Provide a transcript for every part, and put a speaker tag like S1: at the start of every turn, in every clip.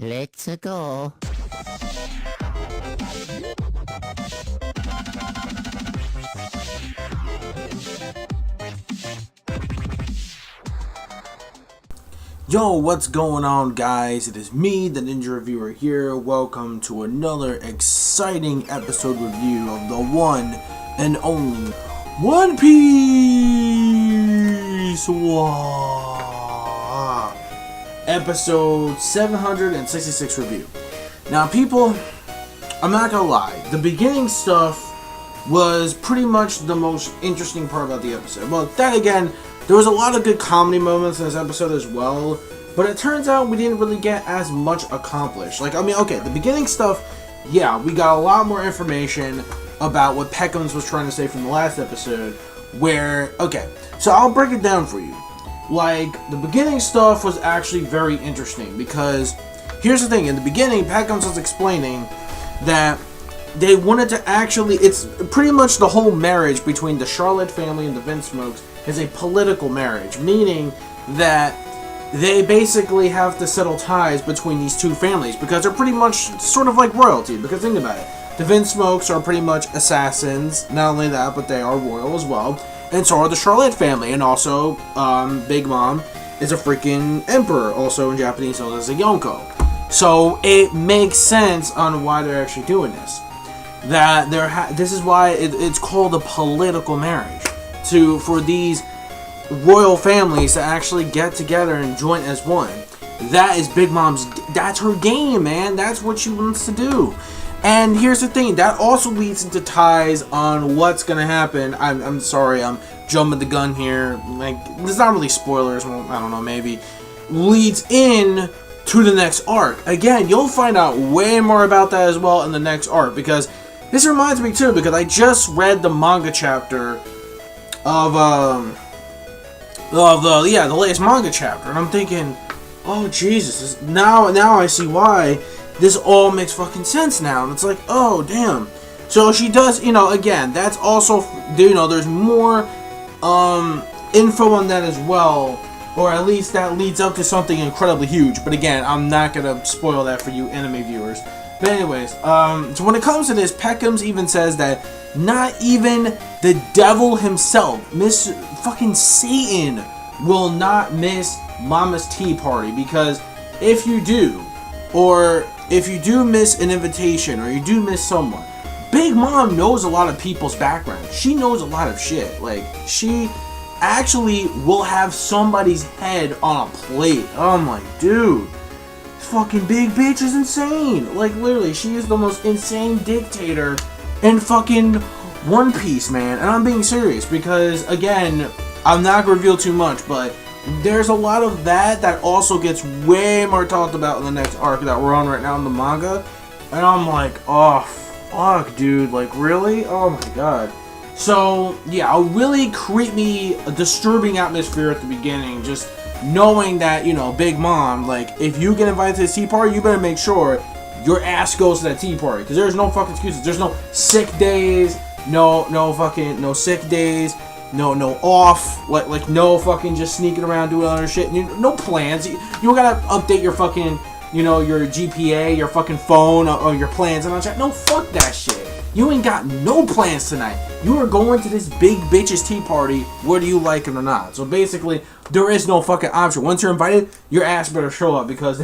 S1: Let's go.
S2: Yo, what's going on, guys? It is me, the Ninja Reviewer here. Welcome to another exciting episode review of the one and only One Piece. Wow. Episode 766 review. Now, people, I'm not gonna lie. The beginning stuff was pretty much the most interesting part about the episode. Well, then again, there was a lot of good comedy moments in this episode as well, but it turns out we didn't really get as much accomplished. Like, I mean, okay, the beginning stuff, yeah, we got a lot more information about what Peckham's was trying to say from the last episode, where, okay, so I'll break it down for you. Like, the beginning stuff was actually very interesting, because here's the thing, in the beginning, Peckham's was explaining that they wanted to actually, it's pretty much the whole marriage between the Charlotte family and the Vince Smokes is a political marriage, meaning that they basically have to settle ties between these two families because they're pretty much sort of like royalty. Because think about it, the Vince Smokes are pretty much assassins. Not only that, but they are royal as well, and so are the Charlotte family. And also, Big Mom is a freaking emperor, also in Japanese known as a Yonko. So it makes sense on why they're actually doing this. That this is why it's called a political marriage. For these royal families to actually get together and join as one. That is Big Mom's, that's her game, man. That's what she wants to do. And here's the thing, that also leads into ties on what's gonna happen. I'm sorry, I'm jumping the gun here. Like, there's not really spoilers, well, I don't know, maybe. Leads in to the next arc. Again, you'll find out way more about that as well in the next arc, because this reminds me too, because I just read the manga chapter of the latest manga chapter, and I'm thinking, oh Jesus, now I see why this all makes fucking sense now, and it's like, oh damn. So she does, again, that's also, there's more info on that as well, or at least that leads up to something incredibly huge. But again, I'm not gonna spoil that for you anime viewers. But anyways, so when it comes to this, Peckham's even says that not even the devil himself, Miss fucking Satan, will not miss Mama's tea party, because if you do, or if you do miss an invitation, or you do miss someone, Big Mom knows a lot of people's background. She knows a lot of shit. Like, she actually will have somebody's head on a plate. I'm like, dude, fucking big bitch is insane. Like, literally, she is the most insane dictator in fucking One Piece, man. And I'm being serious, because again, I'm not gonna reveal too much, but there's a lot of that also gets way more talked about in the next arc that we're on right now in the manga. And I'm like, oh fuck, dude, like, really? Oh my god. So yeah, a really creepy, disturbing atmosphere at the beginning, just knowing that, Big Mom, like, if you get invited to the tea party, you better make sure your ass goes to that tea party, because there's no fucking excuses. There's no sick days, no sick days, no off, like no fucking just sneaking around doing other shit. No plans. You gotta update your fucking, your GPA, your fucking phone, or your plans and all that. No, fuck that shit. You ain't got no plans tonight. You are going to this big bitch's tea party, whether you like it or not. So basically, there is no fucking option. Once you're invited, your ass better show up, because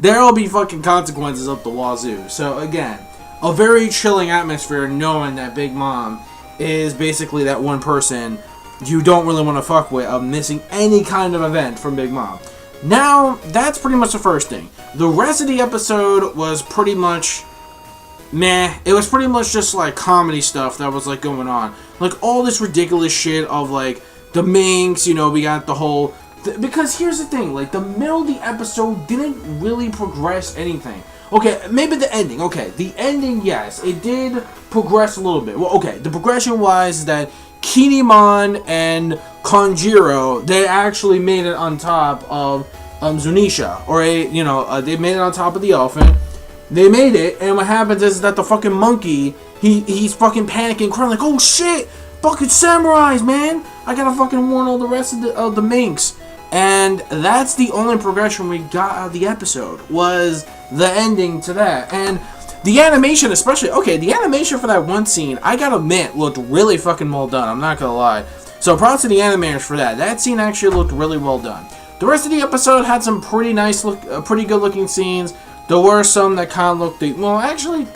S2: there'll be fucking consequences up the wazoo. So again, a very chilling atmosphere, knowing that Big Mom is basically that one person you don't really want to fuck with of missing any kind of event from Big Mom. Now, that's pretty much the first thing. The rest of the episode was pretty much meh. It was pretty much just like comedy stuff that was like going on. Like all this ridiculous shit of like the minks, we got the whole... because here's the thing, like the middle of the episode didn't really progress anything. Okay, maybe the ending. Okay, the ending, yes, it did progress a little bit. Well, okay, the progression was that KINEMON and KANJURO, they actually made it on top of Zunisha, or they made it on top of the elephant. They made it, and what happens is that the fucking monkey, he's fucking panicking, crying like, oh shit, fucking samurais, man! I gotta fucking warn all the rest of the minks. And that's the only progression we got out of the episode, was the ending to that. And the animation especially, okay, the animation for that one scene, I gotta admit, looked really fucking well done, I'm not gonna lie. So props to the animators for that. That scene actually looked really well done. The rest of the episode had some pretty nice pretty good looking scenes. There were some that kind of looked, well actually,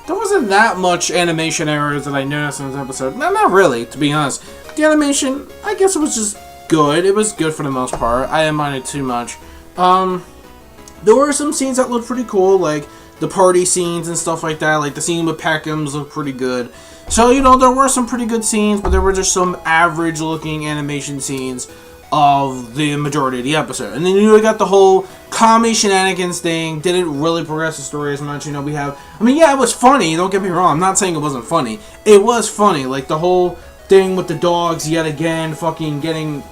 S2: there wasn't that much animation errors that I noticed in this episode. No, not really, to be honest. The animation, I guess it was just good. It was good for the most part. I didn't mind it too much. There were some scenes that looked pretty cool, like the party scenes and stuff like that. Like the scene with Peckham's looked pretty good. So, you know, there were some pretty good scenes, but there were just some average looking animation scenes of the majority of the episode. And then you got the whole comedy shenanigans thing. Didn't really progress the story as much. You know, we have, I mean, yeah, it was funny, don't get me wrong. I'm not saying it wasn't funny. It was funny. Like the whole thing with the dogs yet again, fucking getting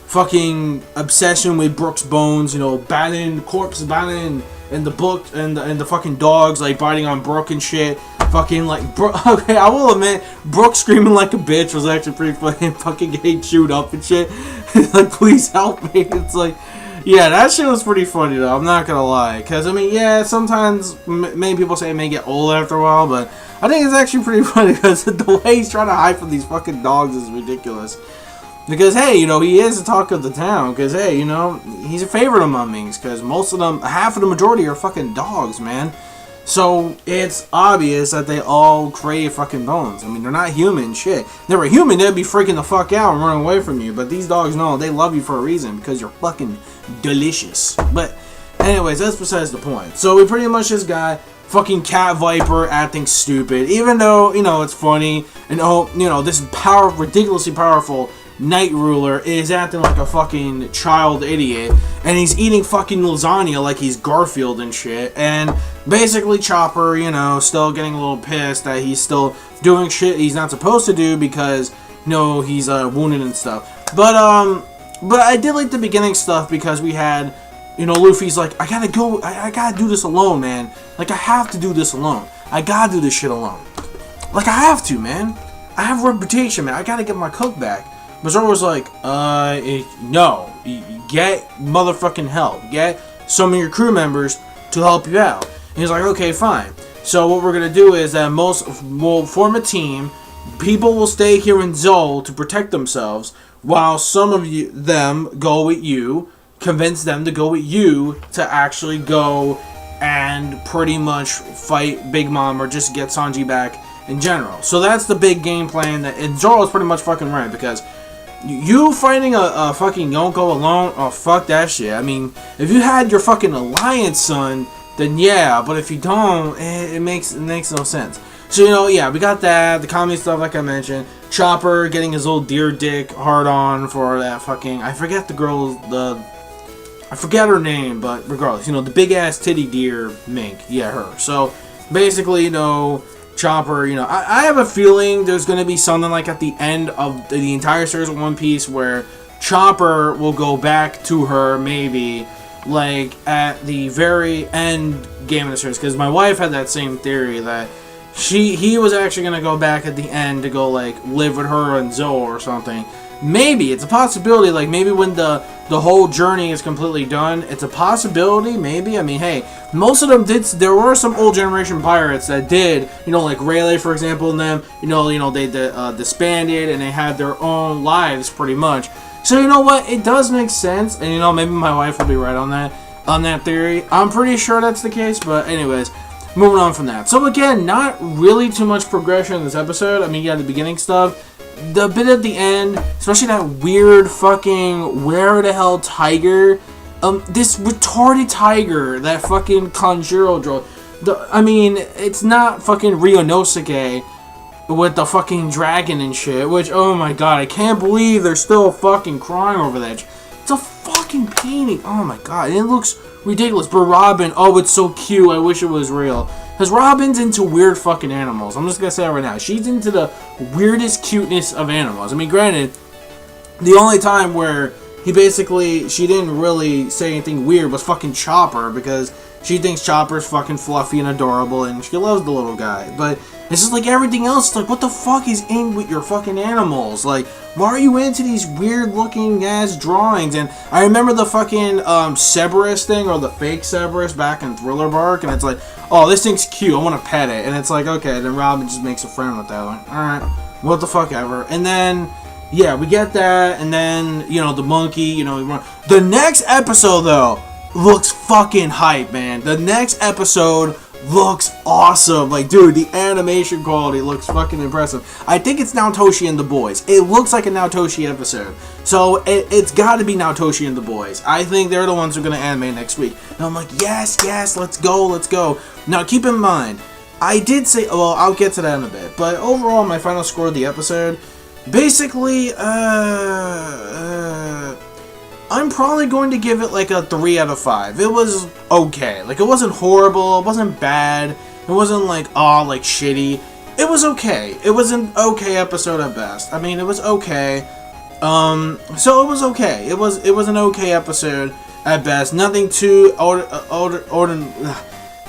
S2: fucking obsession with Brooke's bones, you know, corpse batting, and the book, and the fucking dogs, like, biting on Brooke and shit. Fucking, like, okay, I will admit, Brooke screaming like a bitch was actually pretty funny, fucking getting chewed up and shit. Like, please help me. It's like, yeah, that shit was pretty funny, though, I'm not gonna lie. Because, I mean, yeah, sometimes, many people say it may get old after a while, but I think it's actually pretty funny, because the way he's trying to hide from these fucking dogs is ridiculous. Because, hey, you know, he is the talk of the town. Because, hey, you know, he's a favorite among minks. Because most of them, half of the majority are fucking dogs, man. So, it's obvious that they all crave fucking bones. I mean, they're not human, shit. If they were human, they'd be freaking the fuck out and running away from you. But these dogs, no, they love you for a reason. Because you're fucking delicious. But, anyways, that's besides the point. So, we pretty much just got fucking Cat Viper acting stupid. Even though, you know, it's funny. And, oh, you know, this ridiculously powerful Night Ruler is acting like a fucking child idiot, and he's eating fucking lasagna like he's Garfield and shit, and basically Chopper, you know, still getting a little pissed that he's still doing shit he's not supposed to do because, you know, he's wounded and stuff. But I did like the beginning stuff because we had, you know, Luffy's like, I gotta go, I gotta do this alone, man. Like, I have to do this alone. I gotta do this shit alone. Like, I have to, man. I have a reputation, man. I gotta get my cook back. But Zoro was like, no, get motherfucking help. Get some of your crew members to help you out. And he's like, okay, fine. So what we're going to do is that we'll form a team. People will stay here in Zou to protect themselves, while some of them go with you, convince them to go with you to actually go and pretty much fight Big Mom or just get Sanji back in general. So that's the big game plan, and Zoro's pretty much fucking right, because you fighting a fucking Yonko alone, oh fuck that shit. I mean, if you had your fucking alliance son, then yeah, but if you don't, it makes no sense. So, you know, yeah, we got that, the comedy stuff like I mentioned, Chopper getting his old deer dick hard on for that fucking, I forget I forget her name, but regardless, you know, the big ass titty deer mink, yeah, her. So basically, you know, Chopper, you know, I have a feeling there's going to be something like at the end of the entire series of One Piece where Chopper will go back to her, maybe, like, at the very end game of the series. Because my wife had that same theory that he was actually going to go back at the end to go, like, live with her and Zou or something. Maybe, it's a possibility, like, maybe when the whole journey is completely done, it's a possibility, maybe. I mean, hey, most of them there were some old generation pirates that did, you know, like Rayleigh, for example, and them, you know, they disbanded, and they had their own lives, pretty much. So, you know what, it does make sense, and, you know, maybe my wife will be right on that theory. I'm pretty sure that's the case, but anyways, moving on from that. So, again, not really too much progression in this episode. I mean, yeah, the beginning stuff, the bit at the end, especially that weird fucking where the hell tiger, this retarded tiger that fucking Kanjuro drove. I mean, it's not fucking Ryunosuke with the fucking dragon and shit, which, oh my god, I can't believe they're still fucking crying over that. It's a fucking painting, oh my god, and it looks ridiculous. But Robin, oh, it's so cute, I wish it was real. Because Robin's into weird fucking animals. I'm just going to say it right now. She's into the weirdest cuteness of animals. I mean, granted, the only time where he basically, she didn't really say anything weird, was fucking Chopper, because she thinks Chopper's fucking fluffy and adorable, and she loves the little guy. But it's just like everything else, like, what the fuck is in with your fucking animals? Like, why are you into these weird looking ass drawings? And I remember the fucking Cerberus thing, or the fake Cerberus back in Thriller Bark, and it's like, oh, this thing's cute, I want to pet it. And it's like, okay, then Robin just makes a friend with that. Like, alright, what the fuck ever. And then, yeah, we get that, and then, you know, the monkey, you know, the next episode, though, looks fucking hype, man. The next episode looks awesome. Like, dude, the animation quality looks fucking impressive. I think it's Naotoshi and the Boys. It looks like a Naotoshi episode. So, it's gotta be Naotoshi and the Boys. I think they're the ones who are gonna animate next week. And I'm like, yes, let's go. Now, keep in mind, I did say, well, I'll get to that in a bit. But overall, my final score of the episode, basically, I'm probably going to give it like a 3 out of 5. It was okay. Like, it wasn't horrible. It wasn't bad. It wasn't like, oh, like shitty. It was okay. It was an okay episode at best. I mean, it was okay. So it was okay. It was an okay episode at best. Nothing too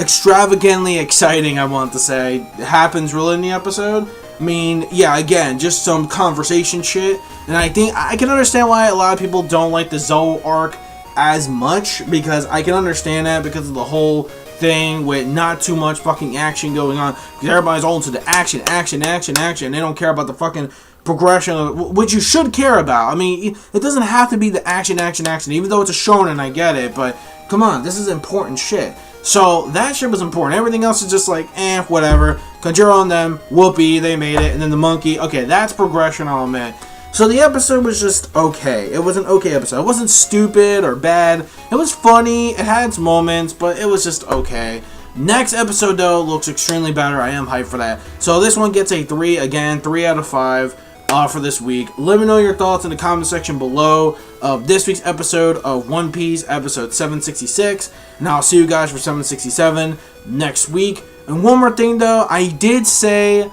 S2: extravagantly exciting, I want to say, happens really in the episode. I mean, yeah, again, just some conversation shit. And I think I can understand why a lot of people don't like the Zoe arc as much, because I can understand that because of the whole thing with not too much fucking action going on. Because everybody's all into the action. They don't care about the fucking progression, which you should care about. I mean, it doesn't have to be the action. Even though it's a shonen, I get it. But come on, this is important shit. So that shit was important. Everything else is just like, whatever. KANJURO and them, whoopee, they made it. And then the monkey, okay, that's progression, I'll admit. So the episode was just okay. It was an okay episode. It wasn't stupid or bad. It was funny. It had its moments, but it was just okay. Next episode, though, looks extremely better. I am hyped for that. So this one gets a 3. Again, 3 out of 5 for this week. Let me know your thoughts in the comment section below of this week's episode of One Piece, episode 766. And I'll see you guys for 767 next week. And one more thing, though. I did say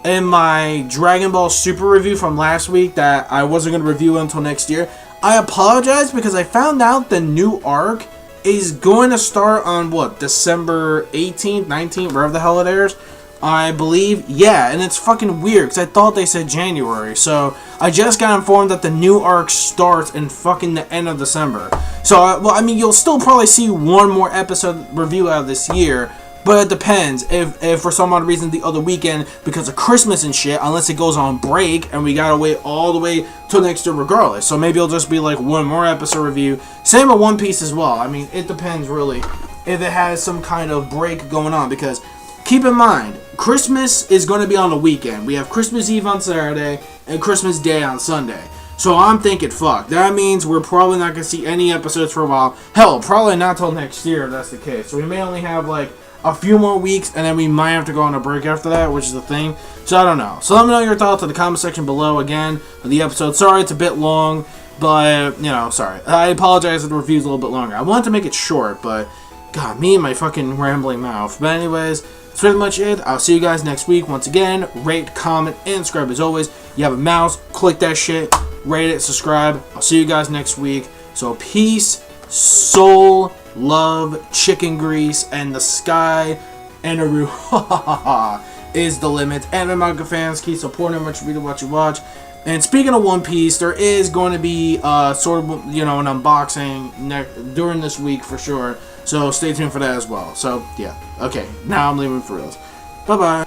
S2: in my Dragon Ball Super review from last week that I wasn't going to review it until next year. I apologize because I found out the new arc is going to start on, what, December 18th, 19th, wherever the hell it airs, I believe. Yeah, and it's fucking weird because I thought they said January. So I just got informed that the new arc starts in fucking the end of December. So, well, I mean, you'll still probably see one more episode review out of this year. But it depends. If for some odd reason the other weekend, because of Christmas and shit, unless it goes on break and we gotta wait all the way till next year regardless. So maybe it'll just be like one more episode review. Same with One Piece as well. I mean, it depends really if it has some kind of break going on. Because keep in mind, Christmas is going to be on the weekend. We have Christmas Eve on Saturday and Christmas Day on Sunday. So I'm thinking, fuck, that means we're probably not going to see any episodes for a while. Hell, probably not till next year if that's the case. So we may only have like a few more weeks, and then we might have to go on a break after that, which is the thing. So I don't know. So let me know your thoughts in the comment section below again of the episode. Sorry it's a bit long, but, you know, sorry. I apologize if the review's a little bit longer. I wanted to make it short, but, God, me and my fucking rambling mouth. But anyways, that's pretty much it. I'll see you guys next week. Once again, rate, comment, and subscribe as always. You have a mouse, click that shit, rate it, subscribe. I'll see you guys next week. So peace, soul, love, chicken grease, and the sky, and is the limit. Anime manga fans, keep supporting what you watch. And speaking of One Piece, there is going to be sort of, you know, an unboxing during this week for sure. So stay tuned for that as well. So yeah, okay, now I'm leaving for reals. Bye bye.